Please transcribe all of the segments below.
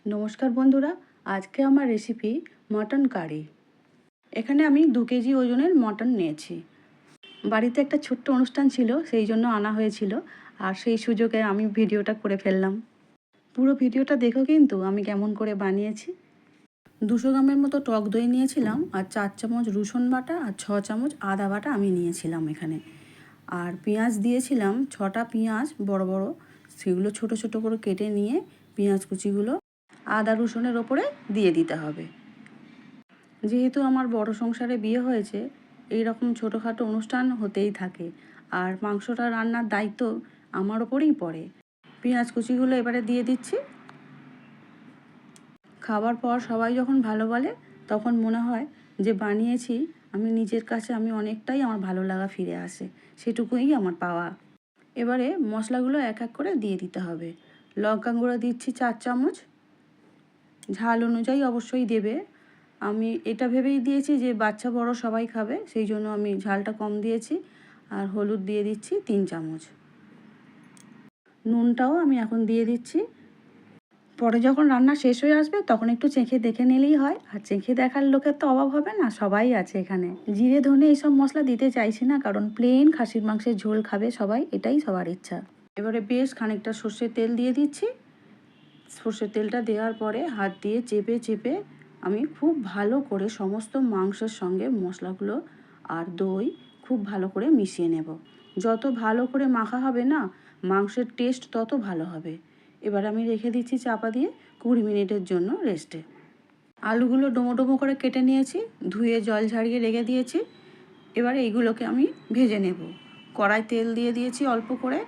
নমস্কার বন্ধুরা, আজকে আমার রেসিপি মটন কারি। এখানে আমি 2 কেজি ওজনের মটন নিয়েছি। বাড়িতে একটা ছোট্ট অনুষ্ঠান ছিল, সেই জন্য আনা হয়েছিল, আর সেই সুযোগে আমি ভিডিওটা করে ফেললাম। পুরো ভিডিওটা দেখো কিন্তু আমি কেমন করে বানিয়েছি। 200 গ্রামের মতো টক দই নিয়েছিলাম, আর 4 চামচ রসুন বাটা আর 6 চামচ আদা বাটা আমি নিয়েছিলাম এখানে। আর পেঁয়াজ দিয়েছিলাম 6টা পেঁয়াজ বড় বড়, সেগুলো ছোট ছোট করে কেটে নিয়ে পেঁয়াজ কুচিগুলো আদা রসুনের ওপরে দিয়ে দিতে হবে। যেহেতু আমার বড় সংসারে বিয়ে হয়েছে, এই রকম ছোটোখাটো অনুষ্ঠান হতেই থাকে, আর মাংসটা রান্নার দায়িত্ব আমার ওপরেই পড়ে। পেঁয়াজ কুচিগুলো এবারে দিয়ে দিচ্ছি। খাবার পর সবাই যখন ভালো বলে, তখন মনে হয় যে বানিয়েছি আমি নিজের কাছে, আমি অনেকটাই আমার ভালো লাগা ফিরে আসে, সেটুকুই আমার পাওয়া। এবারে মশলাগুলো এক এক করে দিয়ে দিতে হবে। লঙ্কা গুঁড়ো দিচ্ছি 4 চামচ, ঝাল অনুযায়ী অবশ্যই দেবে। আমি এটা ভেবেই দিয়েছি যে বাচ্চা বড় সবাই খাবে, সেই জন্য আমি ঝালটা কম দিয়েছি। আর হলুদ দিয়ে দিচ্ছি 3 চামচ। নুনটাও আমি এখন দিয়ে দিচ্ছি। পরে যখন রান্না শেষ হয়ে আসবে তখন একটু চেখে দেখে নিলেই হয়, আর চেখে দেখার লোকের তো অভাব হবে না, সবাই আছে এখানে। জিরে ধনে এইসব মশলা দিতে চাইছি না, কারণ প্লেন খাসির মাংসের ঝোল খাবে সবাই, এটাই সবার ইচ্ছা। এবারে বেশ খানিকটা সর্ষের তেল দিয়ে দিচ্ছি। সর্ষের তেলটা দেওয়ার পরে হাত দিয়ে চেপে চেপে আমি খুব ভালো করে সমস্ত মাংসের সঙ্গে মশলাগুলো আর দই খুব ভালো করে মিশিয়ে নেব। যত ভালো করে মাখা হবে না, মাংসের টেস্ট তত ভালো হবে। এবার আমি রেখে দিচ্ছি চাপা দিয়ে 20 মিনিটের জন্য রেস্টে। আলুগুলো ডোমো ডোমো করে কেটে নিয়েছি, ধুয়ে জল ঝাড়িয়ে রেখে দিয়েছি। এবার এইগুলোকে আমি ভেজে নেব। কড়াই তেল দিয়ে দিয়েছি অল্প করে।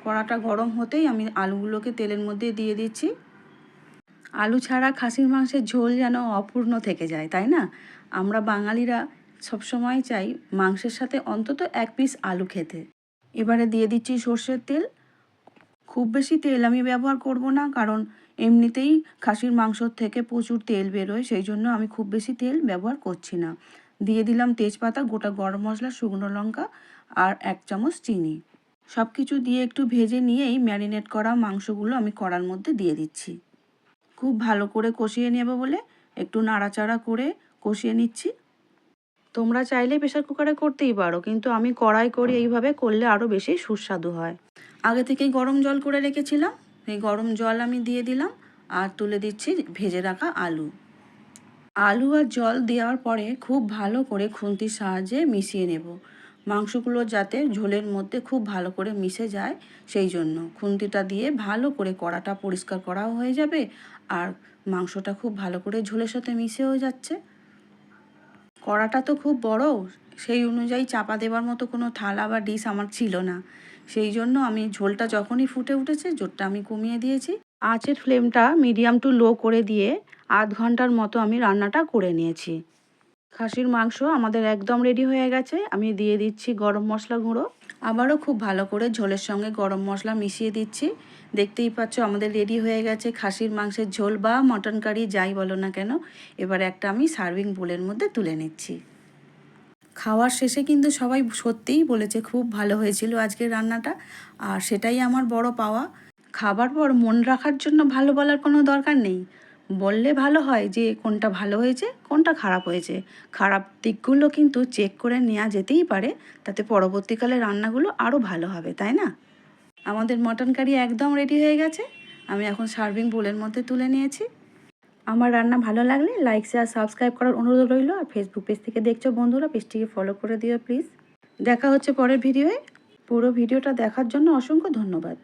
কড়াটা গরম হতেই আমি আলুগুলোকে তেলের মধ্যে দিয়ে দিচ্ছি। আলু ছাড়া খাসির মাংসের ঝোল যেন অপূর্ণ থেকে যায়, তাই না? আমরা বাঙালিরা সবসময় চাই মাংসের সাথে অন্তত 1 পিস আলু খেতে। এবারে দিয়ে দিচ্ছি সর্ষের তেল। খুব বেশি তেল আমি ব্যবহার করব না, কারণ এমনিতেই খাসির মাংসর থেকে প্রচুর তেল বেরোয়, সেই জন্য আমি খুব বেশি তেল ব্যবহার করছি না। দিয়ে দিলাম তেজপাতা, গোটা গরম মশলা, শুকনো লঙ্কা আর 1 চামচ চিনি। সব কিছু দিয়ে একটু ভেজে নিয়েই ম্যারিনেট করা মাংসগুলো আমি কড়ার মধ্যে দিয়ে দিচ্ছি। খুব ভালো করে কষিয়ে নেব বলে একটু নাড়াচাড়া করে কষিয়ে নিচ্ছি। তোমরা চাইলে প্রেসার কুকারে করতেই পারো, কিন্তু আমি কড়াই করি, এইভাবে করলে আরও বেশি সুস্বাদু হয়। আগে থেকেই গরম জল করে রেখেছিলাম, এই গরম জল আমি দিয়ে দিলাম আর তুলে দিচ্ছি ভেজে রাখা আলু। আলু আর জল দেওয়ার পরে খুব ভালো করে খুন্তির সাহায্যে মিশিয়ে নেব। মাংসগুলো যাতে ঝোলের মধ্যে খুব ভালো করে মিশে যায়, সেই জন্য খুন্তিটা দিয়ে ভালো করে কড়াটা পরিষ্কার করাও হয়ে যাবে, আর মাংসটা খুব ভালো করে ঝোলের সাথে মিশেও যাচ্ছে। কড়াটা তো খুব বড়, সেই অনুযায়ী চাপা দেওয়ার মতো কোনো থালা বা ডিশ আমার ছিল না, সেই জন্য আমি ঝোলটা যখনই ফুটে উঠেছে জোরটা আমি কমিয়ে দিয়েছি। আঁচের ফ্লেমটা মিডিয়াম টু লো করে দিয়ে আধ ঘন্টার মতো আমি রান্নাটা করে নিয়েছি। খাসির মাংস আমাদের একদম রেডি হয়ে গেছে। আমি দিয়ে দিচ্ছি গরম মশলা গুঁড়ো, আবারও খুব ভালো করে ঝোলের সঙ্গে গরম মশলা মিশিয়ে দিচ্ছি। দেখতেই পাচ্ছ আমাদের রেডি হয়ে গেছে খাসির মাংসের ঝোল বা মটন কারি, যাই বলো না কেন। এবার একটা আমি সার্ভিং বোলের মধ্যে তুলে নিচ্ছি। খাওয়ার শেষে কিন্তু সবাই সত্যিই বলেছে খুব ভালো হয়েছিল আজকের রান্নাটা, আর সেটাই আমার বড় পাওয়া। খাবার পর মন রাখার জন্য ভালো বলার কোনো দরকার নেই, বললে ভালো হয় যে কোনটা ভালো হয়েছে কোনটা খারাপ হয়েছে। খারাপ দিকগুলো কিন্তু চেক করে নেওয়া যেতেই পারে, তাতে পরবর্তীকালে রান্নাগুলো আরও ভালো হবে, তাই না? আমাদের মটন কারি একদম রেডি হয়ে গেছে। আমি এখন সার্ভিং বোলের মধ্যে তুলে নিয়েছি। আমার রান্না ভালো লাগলে লাইক শেয়ার সাবস্ক্রাইব করার অনুরোধ রইল। আর ফেসবুক পেজ থেকে দেখছো বন্ধুরা, পেজটিকে ফলো করে দিও প্লিজ। দেখা হচ্ছে পরের ভিডিওয়ে। পুরো ভিডিওটা দেখার জন্য অসংখ্য ধন্যবাদ।